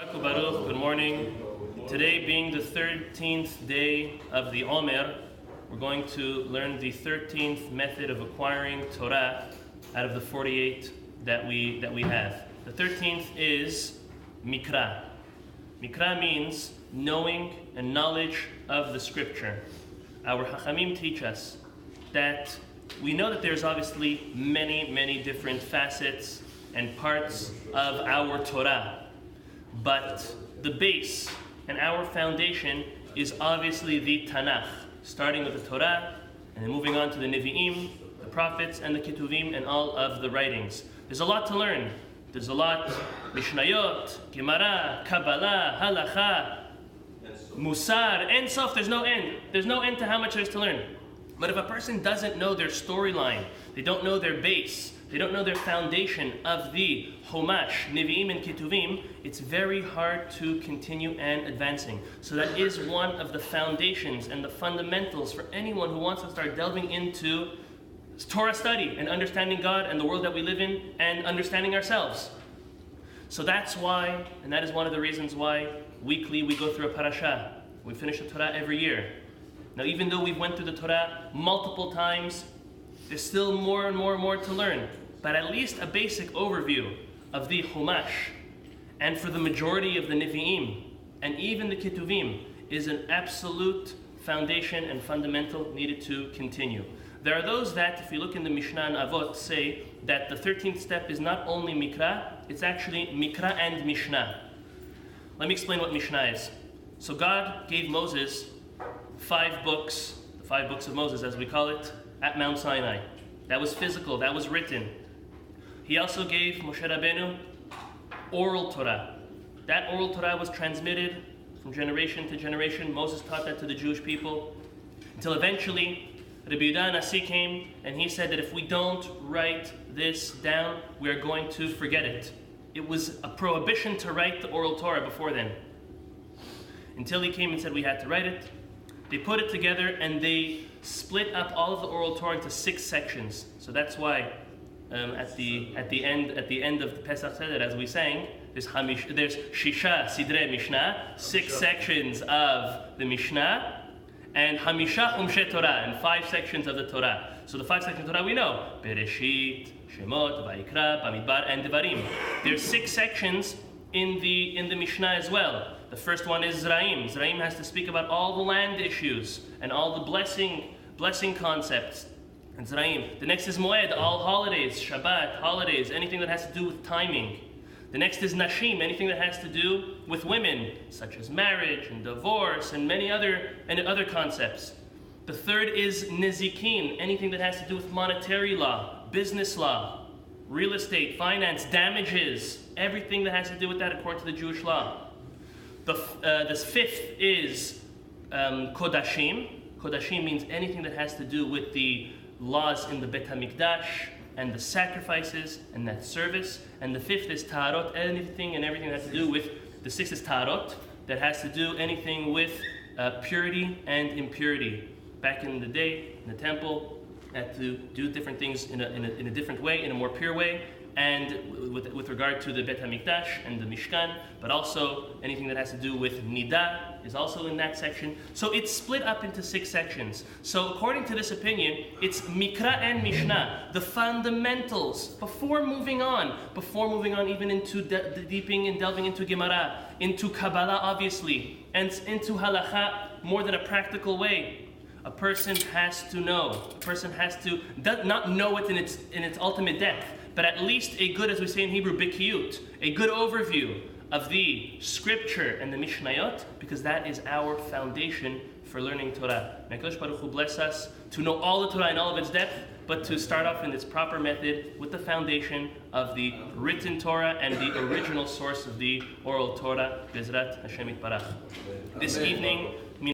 Chazak Baruch, good morning. Today being the 13th day of the Omer, we're going to learn the 13th method of acquiring Torah out of the 48 that we have. The 13th is Mikra. Mikra means knowing and knowledge of the scripture. Our Chachamim teach us that we know that there's obviously many different facets and parts of our Torah. But the base and our foundation is obviously the Tanakh, starting with the Torah and then moving on to the Nevi'im, the prophets, and the Ketuvim, and all of the writings. There's a lot to learn. There's a lot, Mishnayot, Gemara, Kabbalah, Halacha, Musar, Ein Sof, there's no end. There's no end to how much there's to learn. But if a person doesn't know their storyline, they don't know their base, they don't know their foundation of the Chumash, Nevi'im, and Ketuvim, it's very hard to continue and advancing. So that is one of the foundations and the fundamentals for anyone who wants to start delving into Torah study and understanding God and the world that we live in and understanding ourselves. So that's why, and that is one of the reasons why weekly we go through a parasha. We finish the Torah every year. Now, even though we've went through the Torah multiple times, there's still more and more to learn. But at least a basic overview of the Chumash, and for the majority of the Nevi'im, and even the Ketuvim, is an absolute foundation and fundamental needed to continue. There are those that, if you look in the Mishna and Avot, say that the 13th step is not only Mikra, it's actually Mikra and Mishna. Let me explain what Mishna is. So God gave Moses 5 books, the 5 books of Moses as we call it, at Mount Sinai. That was physical, that was written. He also gave Moshe Rabbeinu oral Torah. That oral Torah was transmitted from generation to generation. Moses taught that to the Jewish people until eventually Rabbi Yehuda Nasi came and he said that if we don't write this down, we are going to forget it. It was a prohibition to write the oral Torah before then. Until he came and said we had to write it. They put it together and they split up all of the oral Torah into 6 sections. So that's why at the end of the Pesach Seder, as we sang, there's Shisha Sidrei Mishnah, 6 sections of the Mishnah, and Hamisha Chumshei Torah, and 5 sections of the Torah. So the 5 sections of Torah we know: Bereshit, Shemot, Vayikra, Bamidbar, and Devarim. There's 6 sections in the Mishnah as well. The first one is Zraim. Zraim has to speak about all the land issues and all the blessing concepts. And Zraim. The next is Moed, all holidays, Shabbat, holidays, anything that has to do with timing. The next is Nashim, anything that has to do with women, such as marriage and divorce and many other concepts. The third is Nezikin, anything that has to do with monetary law, business law, real estate, finance, damages, everything that has to do with that according to the Jewish law. The 5th is Kodashim. Kodashim means anything that has to do with the laws in the Bet HaMikdash and the sacrifices and that service. And the 5th is Taharot, anything and everything that has to do with, the 6th is Taharot, that has to do anything with purity and impurity. Back in the day, in the temple, had to do different things in a different way, in a more pure way, and with regard to the Bet HaMikdash and the Mishkan, but also anything that has to do with Nida is also in that section. So it's split up into 6 sections. So according to this opinion, it's Mikra and Mishnah, the fundamentals, before moving on even into deeping and delving into Gemara, into Kabbalah obviously, and into Halacha more than a practical way. A person has to know. A person has to not know it in its ultimate depth, but at least a good, as we say in Hebrew, bikiyut, a good overview of the scripture and the Mishnayot, because that is our foundation for learning Torah. May HaKadosh Baruch Hu bless us to know all the Torah in all of its depth, but to start off in its proper method with the foundation of the written Torah and the original source of the oral Torah, Bezrat Hashem Yitbarach. This evening,